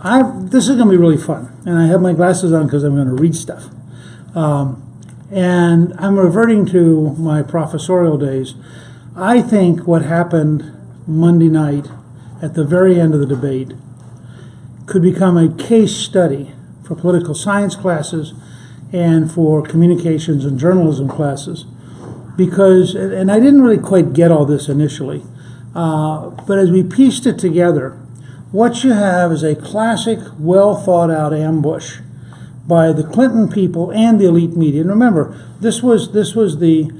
This is going to be really fun, and I have my glasses on because I'm going to read stuff. And I'm reverting to my professorial days. I think what happened Monday night at the very end of the debate could become a case study for political science classes and for communications and journalism classes. Because, and I didn't really quite get all this initially, but as we pieced it together, what you have is a classic, well thought out ambush by the Clinton people and the elite media. And remember, this was the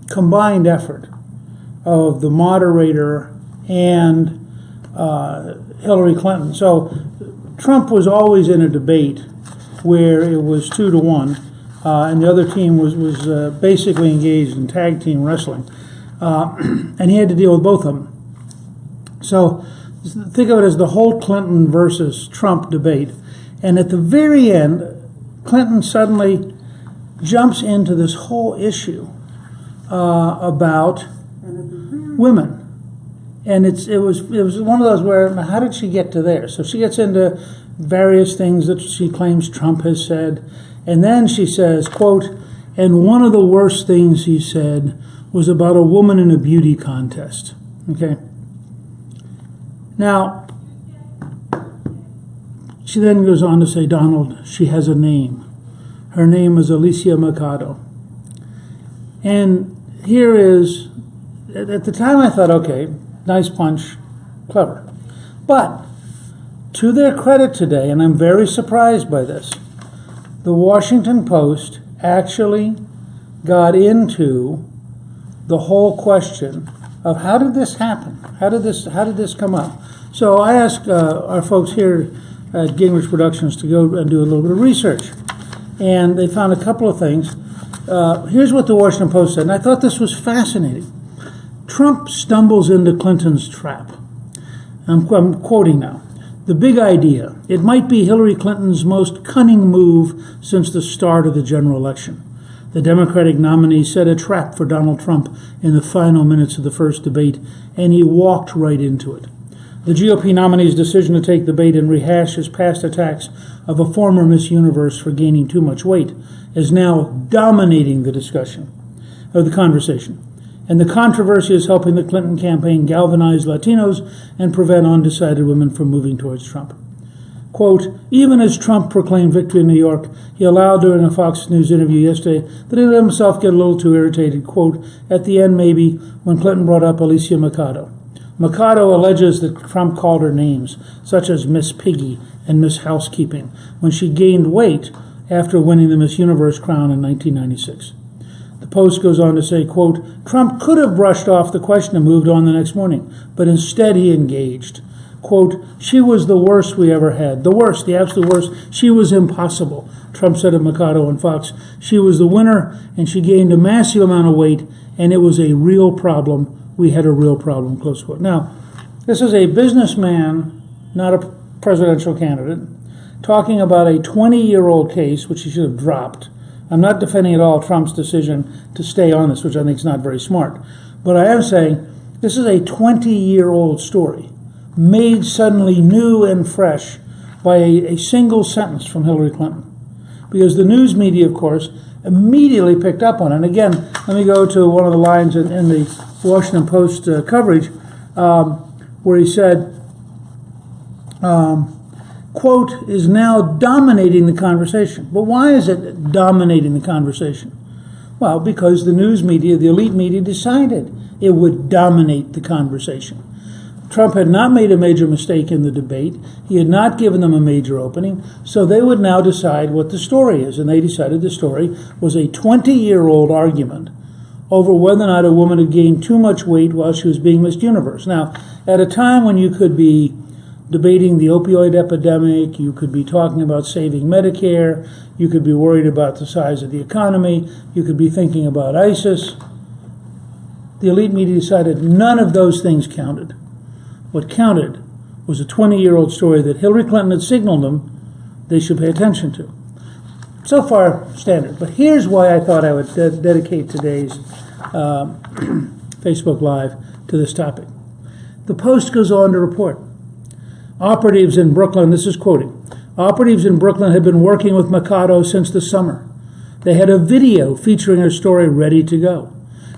combined effort of the moderator and Hillary Clinton. So Trump was always in a debate where it was 2-1, and the other team was basically engaged in tag team wrestling, and he had to deal with both of them. So think of it as the whole Clinton versus Trump debate. And at the very end, Clinton suddenly jumps into this whole issue about women. And it was one of those where, how did she get to there? So she gets into various things that she claims Trump has said. And then she says, quote, and one of the worst things he said was about a woman in a beauty contest. Okay? Now, she then goes on to say, Donald, she has a name. Her name is Alicia Mercado. And here is, at the time I thought, okay, nice punch, clever. But to their credit today, and I'm very surprised by this, the Washington Post actually got into the whole question of how did this happen? How did this come up? So I asked our folks here at Gingrich Productions to go and do a little bit of research. And they found a couple of things. Here's what the Washington Post said, and I thought this was fascinating. Trump stumbles into Clinton's trap. I'm quoting now. The big idea, it might be Hillary Clinton's most cunning move since the start of the general election. The Democratic nominee set a trap for Donald Trump in the final minutes of the first debate, and he walked right into it. The GOP nominee's decision to take the bait and rehash his past attacks of a former Miss Universe for gaining too much weight is now dominating the discussion, or the conversation. And the controversy is helping the Clinton campaign galvanize Latinos and prevent undecided women from moving towards Trump. Quote, even as Trump proclaimed victory in New York, he allowed during a Fox News interview yesterday that he let himself get a little too irritated, quote, at the end maybe, when Clinton brought up Alicia Mercado. Mercado alleges that Trump called her names, such as Miss Piggy and Miss Housekeeping, when she gained weight after winning the Miss Universe crown in 1996. The Post goes on to say, quote, Trump could have brushed off the question and moved on the next morning, but instead he engaged. Quote, she was the worst we ever had. The worst, the absolute worst. She was impossible, Trump said of Mercado on Fox. She was the winner, and she gained a massive amount of weight, and it was a real problem. We had a real problem, close quote. Now, this is a businessman, not a presidential candidate, talking about a 20-year-old case, which he should have dropped. I'm not defending at all Trump's decision to stay on this, which I think is not very smart. But I am saying this is a 20-year-old story, made suddenly new and fresh by a single sentence from Hillary Clinton. Because the news media, of course, immediately picked up on it. And again, let me go to one of the lines in the Washington Post coverage where he said, quote, is now dominating the conversation. But why is it dominating the conversation? Well, because the news media, the elite media, decided it would dominate the conversation. Trump had not made a major mistake in the debate. He had not given them a major opening, so they would now decide what the story is. And they decided the story was a 20-year-old argument over whether or not a woman had gained too much weight while she was being Miss Universe. Now, at a time when you could be debating the opioid epidemic, you could be talking about saving Medicare, you could be worried about the size of the economy, you could be thinking about ISIS, the elite media decided none of those things counted. What counted was a 20-year-old story that Hillary Clinton had signaled them they should pay attention to. So far, standard. But here's why I thought I would dedicate today's Facebook Live to this topic. The Post goes on to report, Operatives in Brooklyn, this is quoting, operatives in Brooklyn had been working with Mikado since the summer. They had a video featuring her story ready to go.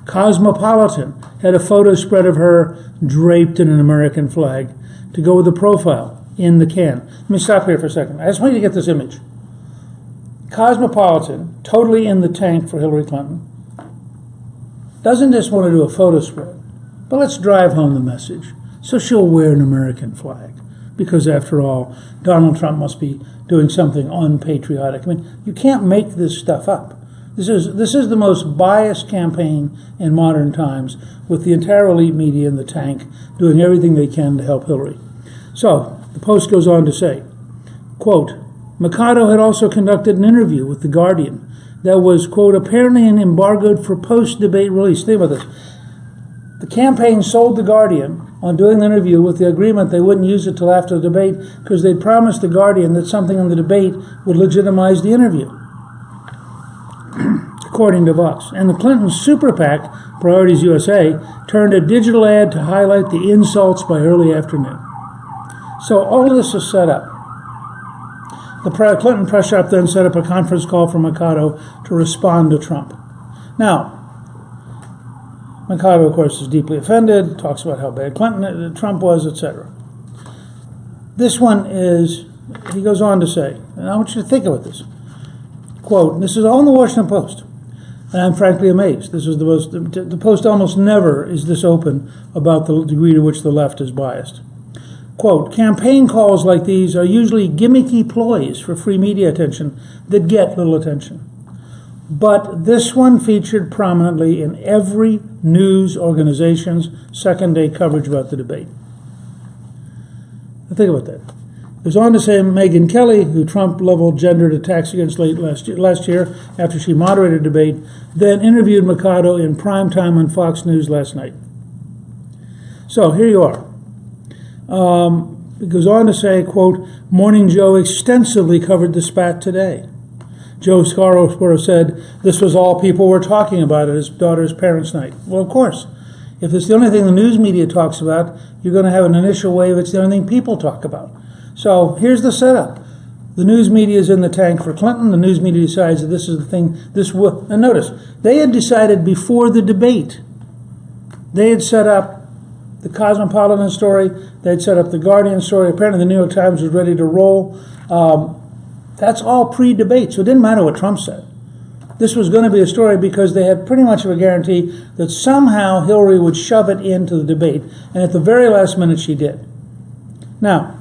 Cosmopolitan had a photo spread of her draped in an American flag to go with the profile in the can. Let me stop here for a second. I just want you to get this image. Cosmopolitan, totally in the tank for Hillary Clinton, doesn't just want to do a photo spread, but let's drive home the message. So she'll wear an American flag, because after all, Donald Trump must be doing something unpatriotic. I mean, you can't make this stuff up. This is the most biased campaign in modern times, with the entire elite media in the tank doing everything they can to help Hillary. So, the Post goes on to say, quote, Mikado had also conducted an interview with The Guardian that was, quote, apparently embargoed for post-debate release. Think about this. The campaign sold The Guardian on doing the interview with the agreement they wouldn't use it till after the debate because they'd promised The Guardian that something in the debate would legitimize the interview, according to Vox. And the Clinton super PAC, Priorities USA, turned a digital ad to highlight the insults by early afternoon. So all of this is set up. The Clinton press shop then set up a conference call for Mikado to respond to Trump. Now, Mikado, of course, is deeply offended, talks about how bad Trump was, etc. This one is, he goes on to say, and I want you to think about this, quote, this is all in the Washington Post, and I'm frankly amazed. This is the Post almost never is this open about the degree to which the left is biased. Quote, campaign calls like these are usually gimmicky ploys for free media attention that get little attention. But this one featured prominently in every news organization's second-day coverage about the debate. Now think about that. It goes on to say Megyn Kelly, who Trump leveled gendered attacks against late last year after she moderated a debate, then interviewed Mikado in prime time on Fox News last night. So here you are. It goes on to say, quote, Morning Joe extensively covered the spat today. Joe Scarborough said this was all people were talking about at his daughter's parents' night. Well, of course. If it's the only thing the news media talks about, you're going to have an initial wave. It's the only thing people talk about. So here's the setup. The news media is in the tank for Clinton. The news media decides that this is the thing. And notice, they had decided before the debate. They had set up the Cosmopolitan story. They had set up the Guardian story. Apparently the New York Times was ready to roll. That's all pre-debate, so it didn't matter what Trump said. This was going to be a story because they had pretty much of a guarantee that somehow Hillary would shove it into the debate, and at the very last minute she did. Now,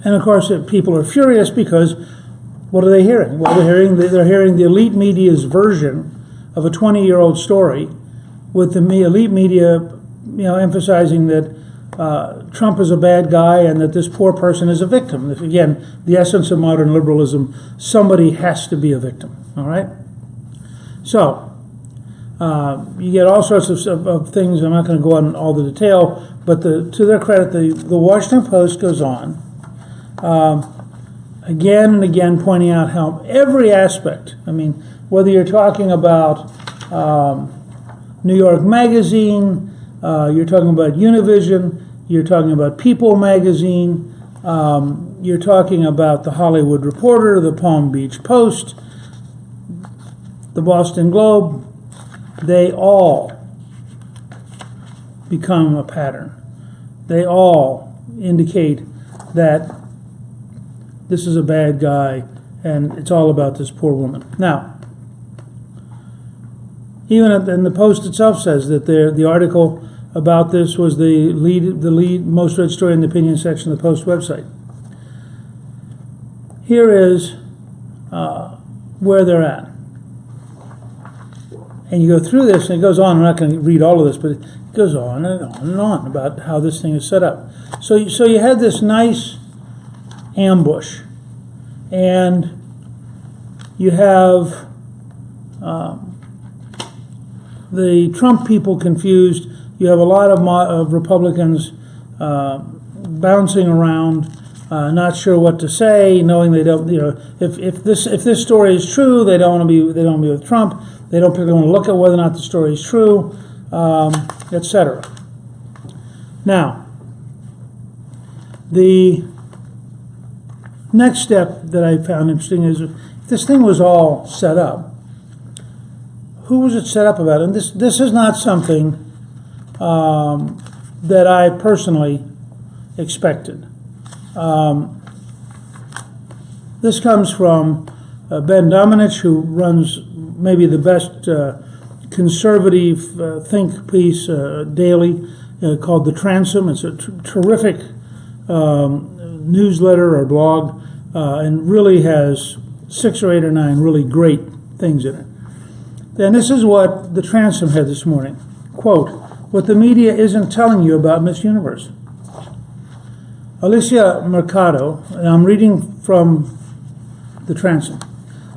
and of course people are furious because what are they hearing? Well, they're hearing the elite media's version of a 20-year-old story, with the elite media, emphasizing that Trump is a bad guy and that this poor person is a victim. Again, the essence of modern liberalism, somebody has to be a victim, all right? So, you get all sorts of things. I'm not going to go on all the detail, but to their credit, the Washington Post goes on, again and again pointing out how every aspect, I mean, whether you're talking about New York Magazine, you're talking about Univision, you're talking about People Magazine, you're talking about The Hollywood Reporter, the Palm Beach Post, the Boston Globe, they all become a pattern. They all indicate that this is a bad guy and it's all about this poor woman. Now, even and the Post itself says that the article about this was the lead most read story in the opinion section of the Post website. Here is where they're at. And you go through this, and it goes on. I'm not going to read all of this, but it goes on and on and on about how this thing is set up. So you had this nice ambush, and you have the Trump people confused. You have a lot of Republicans bouncing around, not sure what to say, knowing they don't. If this story is true, they don't want to be with Trump. They don't particularly want to look at whether or not the story is true, etc. Now, the next step that I found interesting is if this thing was all set up, who was it set up about? And this is not something that I personally expected. This comes from Ben Domenech, who runs maybe the best conservative think piece daily called The Transom. It's a terrific newsletter or blog, and really has 6 or 8 or 9 really great things in it. And this is what The Transom had this morning. Quote, "What the media isn't telling you about Miss Universe." Alicia Mercado, and I'm reading from The Transom.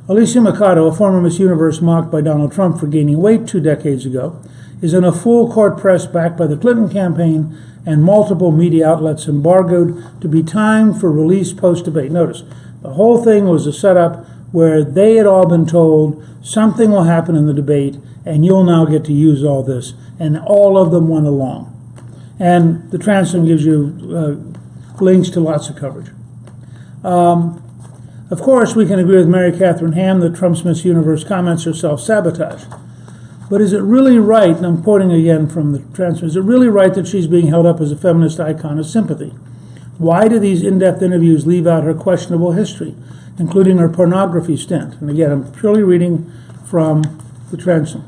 Alicia Mercado, a former Miss Universe mocked by Donald Trump for gaining weight 2 decades ago, is in a full court press backed by the Clinton campaign and multiple media outlets embargoed to be timed for release post-debate. Notice, the whole thing was a setup where they had all been told something will happen in the debate and you'll now get to use all this. And all of them went along. And the Transom gives you links to lots of coverage. Of course, we can agree with Mary Catherine Ham that Trump's Miss Universe comments are self-sabotage. But is it really right, and I'm quoting again from the Transom, is it really right that she's being held up as a feminist icon of sympathy? Why do these in-depth interviews leave out her questionable history, including her pornography stint? And again, I'm purely reading from the Transom.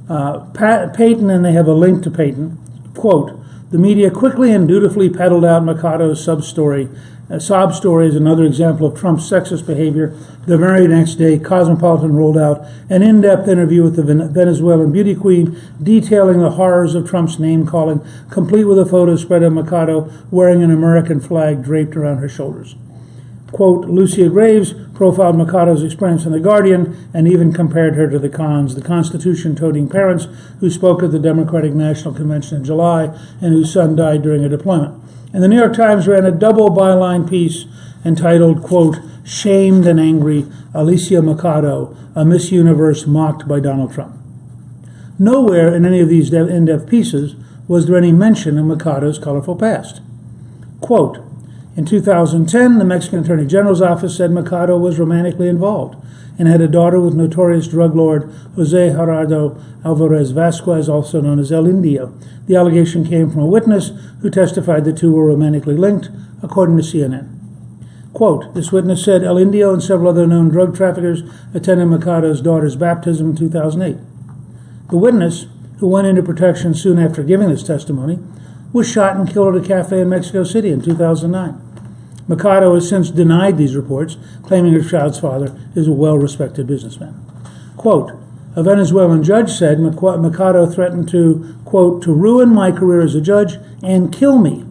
Payton, and they have a link to Payton, quote, "The media quickly and dutifully peddled out Mercado's sob story is another example of Trump's sexist behavior. The very next day, Cosmopolitan rolled out an in-depth interview with the Venezuelan beauty queen detailing the horrors of Trump's name-calling, complete with a photo spread of Mercado wearing an American flag draped around her shoulders." Quote, Lucia Graves profiled Mercado's experience in The Guardian and even compared her to the Khans, the Constitution-toting parents who spoke at the Democratic National Convention in July and whose son died during a deployment. And the New York Times ran a double byline piece entitled, quote, "Shamed and Angry, Alicia Mercado, a Miss Universe mocked by Donald Trump." Nowhere in any of these in-depth pieces was there any mention of Mercado's colorful past. Quote, "In 2010, the Mexican Attorney General's office said Mercado was romantically involved and had a daughter with notorious drug lord Jose Gerardo Alvarez Vasquez, also known as El Indio. The allegation came from a witness who testified the two were romantically linked, according to CNN. Quote, this witness said El Indio and several other known drug traffickers attended Mercado's daughter's baptism in 2008. The witness, who went into protection soon after giving this testimony, was shot and killed at a cafe in Mexico City in 2009. Mercado has since denied these reports, claiming her child's father is a well-respected businessman. Quote, a Venezuelan judge said Mercado threatened to, quote, to ruin my career as a judge and kill me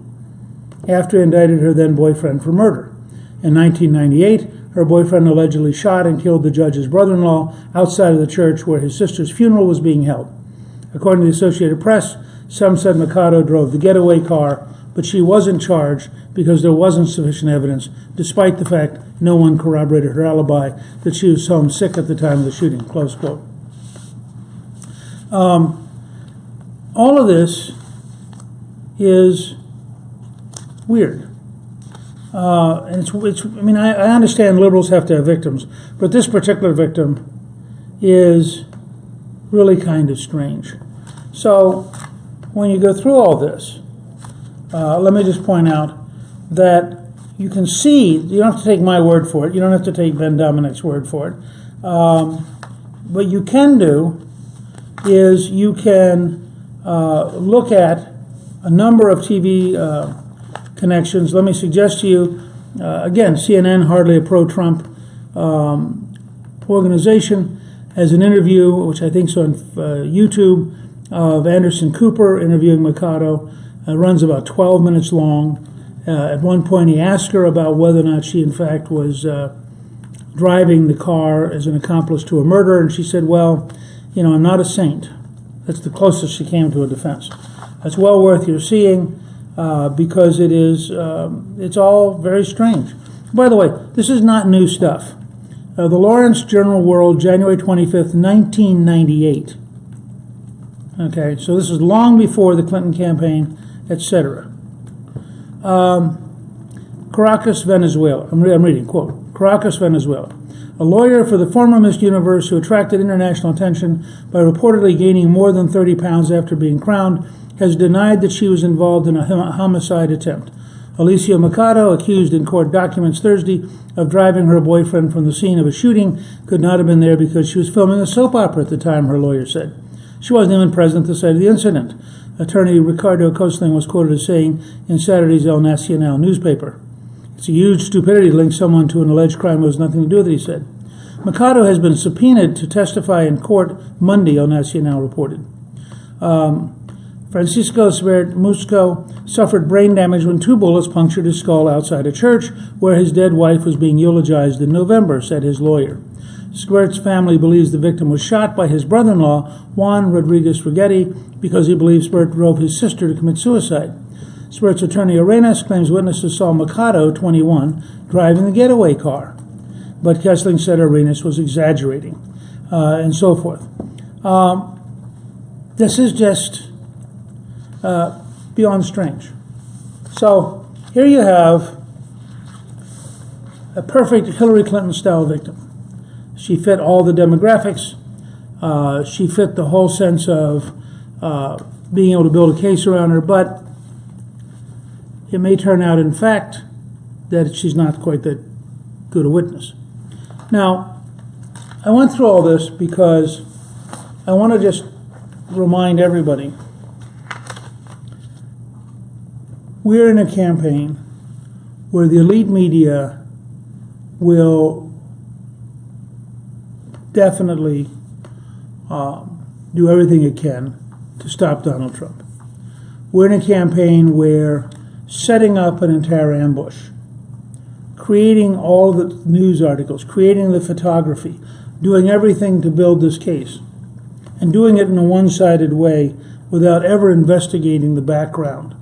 after indicted her then-boyfriend for murder. In 1998, her boyfriend allegedly shot and killed the judge's brother-in-law outside of the church where his sister's funeral was being held. According to the Associated Press, some said Mercado drove the getaway car, but she wasn't charged because there wasn't sufficient evidence, despite the fact no one corroborated her alibi that she was home sick at the time of the shooting, close quote. All of this is weird. And it's I mean, I understand liberals have to have victims, but this particular victim is really kind of strange. So when you go through all this, let me just point out that you can see, you don't have to take my word for it, you don't have to take Ben Domenech's word for it. What you can do is you can look at a number of TV connections. Let me suggest to you, again, CNN, hardly a pro-Trump organization, has an interview, which I think is on YouTube, of Anderson Cooper interviewing Mercado. It runs about 12 minutes long. At one point he asked her about whether or not she in fact was driving the car as an accomplice to a murder, and she said, well, you know, I'm not a saint. That's the closest she came to a defense. That's well worth your seeing because it is, it's all very strange. By the way, this is not new stuff. The Lawrence Journal World, January 25th, 1998. Okay, so this is long before the Clinton campaign etc. Caracas, Venezuela. I'm reading, quote, Caracas, Venezuela. A lawyer for the former Miss Universe who attracted international attention by reportedly gaining more than 30 pounds after being crowned has denied that she was involved in a homicide attempt. Alicia Mercado, accused in court documents Thursday of driving her boyfriend from the scene of a shooting, could not have been there because she was filming a soap opera at the time, her lawyer said. She wasn't even present at the site of the incident. Attorney Ricardo Cosling was quoted as saying in Saturday's El Nacional newspaper. It's a huge stupidity to link someone to an alleged crime that has nothing to do with it, he said. Mercado has been subpoenaed to testify in court Monday, El Nacional reported. Francisco Svert Musco suffered brain damage when 2 bullets punctured his skull outside a church where his dead wife was being eulogized in November, said his lawyer. Squirt's family believes the victim was shot by his brother-in-law, Juan Rodriguez Rigetti, because he believes Squirt drove his sister to commit suicide. Squirt's attorney Arenas claims witnesses saw Mercado, 21, driving the getaway car. But Kessling said Arenas was exaggerating, and so forth. This is just beyond strange. So here you have a perfect Hillary Clinton-style victim. She fit all the demographics. She fit the whole sense of being able to build a case around her, but it may turn out, in fact, that she's not quite that good a witness. Now, I went through all this because I want to just remind everybody we're in a campaign where the elite media will definitely do everything it can to stop Donald Trump. We're in a campaign where setting up an entire ambush, creating all the news articles, creating the photography, doing everything to build this case, and doing it in a one-sided way without ever investigating the background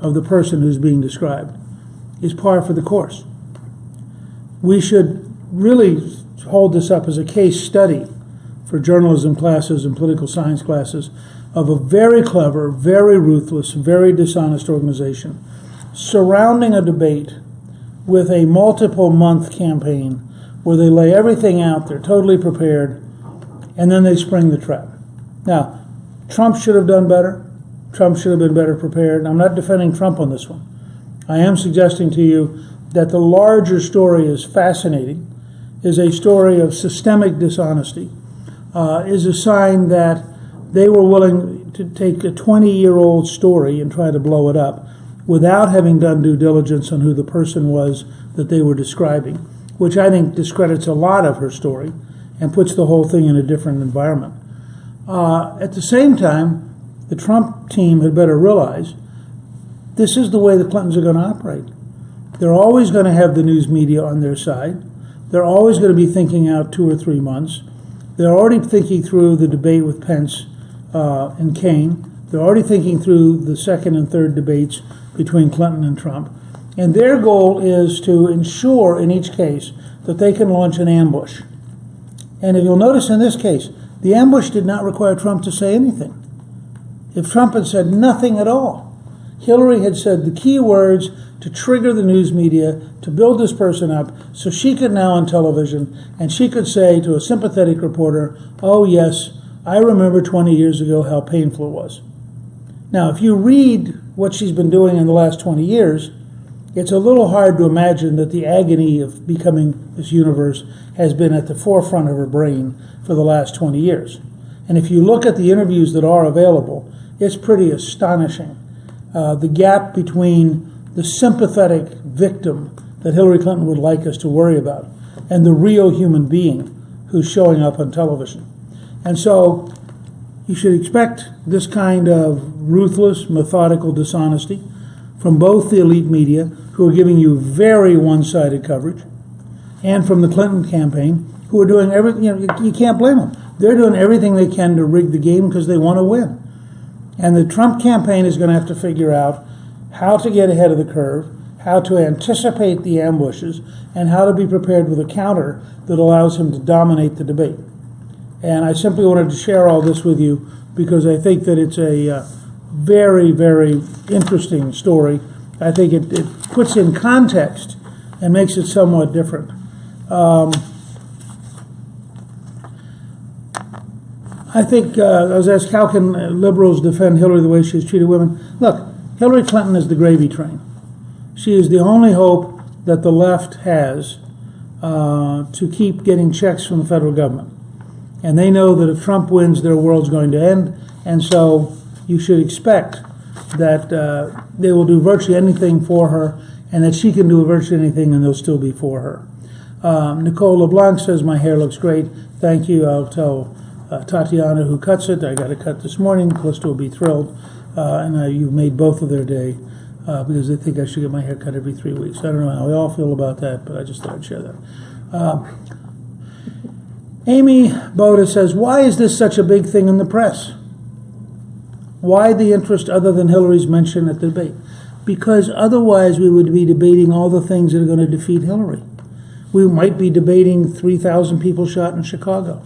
of the person who's being described is par for the course. We should really hold this up as a case study for journalism classes and political science classes of a very clever, very ruthless, very dishonest organization surrounding a debate with a multiple-month campaign where they lay everything out, they're totally prepared, and then they spring the trap. Now, Trump should have done better. Trump should have been better prepared. I'm not defending Trump on this one. I am suggesting to you that the larger story is fascinating, is a story of systemic dishonesty, is a sign that they were willing to take a 20-year-old story and try to blow it up without having done due diligence on who the person was that they were describing, which I think discredits a lot of her story and puts the whole thing in a different environment. At the same time, the Trump team had better realize this is the way the Clintons are going to operate. They're always going to have the news media on their side. They're always going to be thinking out 2 or 3 months. They're already thinking through the debate with Pence and Kaine. They're already thinking through the second and third debates between Clinton and Trump. And their goal is to ensure in each case that they can launch an ambush. And if you'll notice in this case, the ambush did not require Trump to say anything. If Trump had said nothing at all, Hillary had said the key words to trigger the news media, to build this person up, so she could now on television, and she could say to a sympathetic reporter, oh yes, I remember 20 years ago how painful it was. Now, if you read what she's been doing in the last 20 years, it's a little hard to imagine that the agony of becoming this universe has been at the forefront of her brain for the last 20 years. And if you look at the interviews that are available, it's pretty astonishing. The gap between the sympathetic victim that Hillary Clinton would like us to worry about and the real human being who's showing up on television. And so you should expect this kind of ruthless, methodical dishonesty from both the elite media, who are giving you very one-sided coverage, and from the Clinton campaign, who are doing everything. You can't blame them. They're doing everything they can to rig the game because they want to win. And the Trump campaign is going to have to figure out how to get ahead of the curve, how to anticipate the ambushes, and how to be prepared with a counter that allows him to dominate the debate. And I simply wanted to share all this with you because I think that it's a very, very interesting story. I think it puts in context and makes it somewhat different. I think I was asked, how can liberals defend Hillary the way she's treated women? Look, Hillary Clinton is the gravy train. She is the only hope that the left has to keep getting checks from the federal government. And they know that if Trump wins, their world's going to end. And so you should expect that they will do virtually anything for her, and that she can do virtually anything and they'll still be for her. Nicole LeBlanc says, my hair looks great. Thank you. I'll tell Tatiana, who cuts it, I got a cut this morning. Calista will be thrilled. And you've made both of their day because they think I should get my hair cut every 3 weeks. I don't know how we all feel about that, but I just thought I'd share that. Amy Boda says, why is this such a big thing in the press? Why the interest other than Hillary's mention at the debate? Because otherwise we would be debating all the things that are going to defeat Hillary. We might be debating 3,000 people shot in Chicago.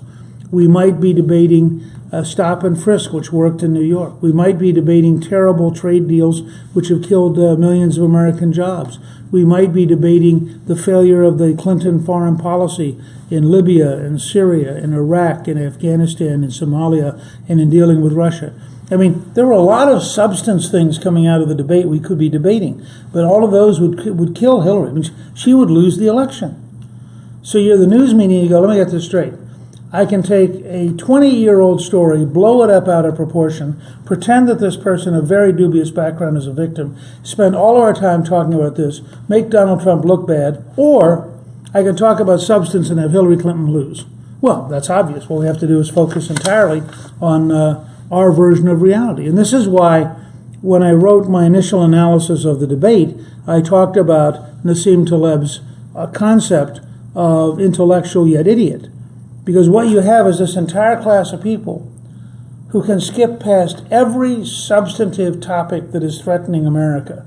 We might be debating stop and frisk, which worked in New York. We might be debating terrible trade deals which have killed millions of American jobs. We might be debating the failure of the Clinton foreign policy in Libya, in Syria, in Iraq, in Afghanistan, in Somalia, and in dealing with Russia. I mean, there were a lot of substance things coming out of the debate we could be debating, but all of those would kill Hillary. I mean, she would lose the election. So you're the news media, and you go, let me get this straight. I can take a 20-year-old story, blow it up out of proportion, pretend that this person of very dubious background is a victim, spend all of our time talking about this, make Donald Trump look bad, or I can talk about substance and have Hillary Clinton lose. Well, that's obvious. What we have to do is focus entirely on our version of reality. And this is why when I wrote my initial analysis of the debate, I talked about Nassim Taleb's concept of intellectual yet idiot. Because what you have is this entire class of people who can skip past every substantive topic that is threatening America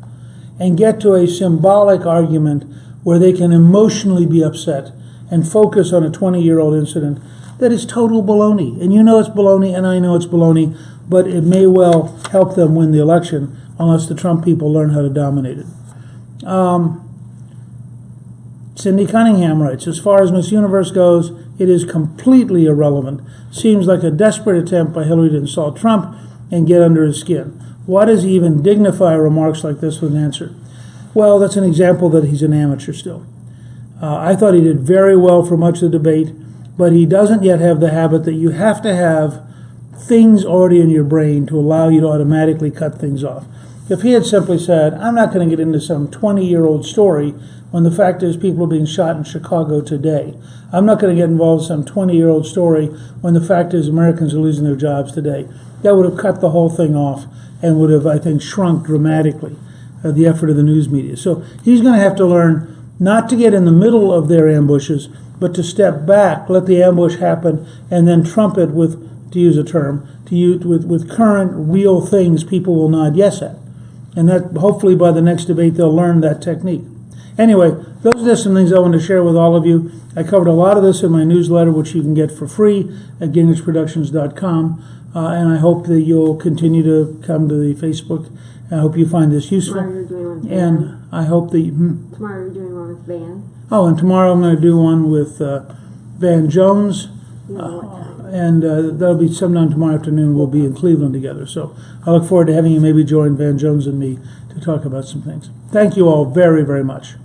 and get to a symbolic argument where they can emotionally be upset and focus on a 20-year-old incident that is total baloney. And you know it's baloney, and I know it's baloney, but it may well help them win the election unless the Trump people learn how to dominate it. Cindy Cunningham writes, as far as Miss Universe goes, it is completely irrelevant. Seems like a desperate attempt by Hillary to insult Trump and get under his skin. Why does he even dignify remarks like this with an answer? Well, that's an example that he's an amateur still. I thought he did very well for much of the debate, but he doesn't yet have the habit that you have to have things already in your brain to allow you to automatically cut things off. If he had simply said, I'm not going to get into some 20-year-old story when the fact is people are being shot in Chicago today. I'm not going to get involved in some 20-year-old story when the fact is Americans are losing their jobs today. That would have cut the whole thing off and would have, I think, shrunk dramatically the effort of the news media. So he's going to have to learn not to get in the middle of their ambushes, but to step back, let the ambush happen, and then trumpet with, to use a term, with current real things people will nod yes at. And that hopefully by the next debate they'll learn that technique. Anyway, those are just some things I wanted to share with all of you. I covered a lot of this in my newsletter, which you can get for free at gingrichproductions.com. And I hope that you'll continue to come to the Facebook. I hope you find this useful. Tomorrow you're doing one with And Van. I hope that Tomorrow you're doing one with Van. Oh, and tomorrow I'm going to do one with Van Jones. You know what time. And that'll be sometime tomorrow afternoon. We'll be in Cleveland together. So I look forward to having you maybe join Van Jones and me to talk about some things. Thank you all very, very much.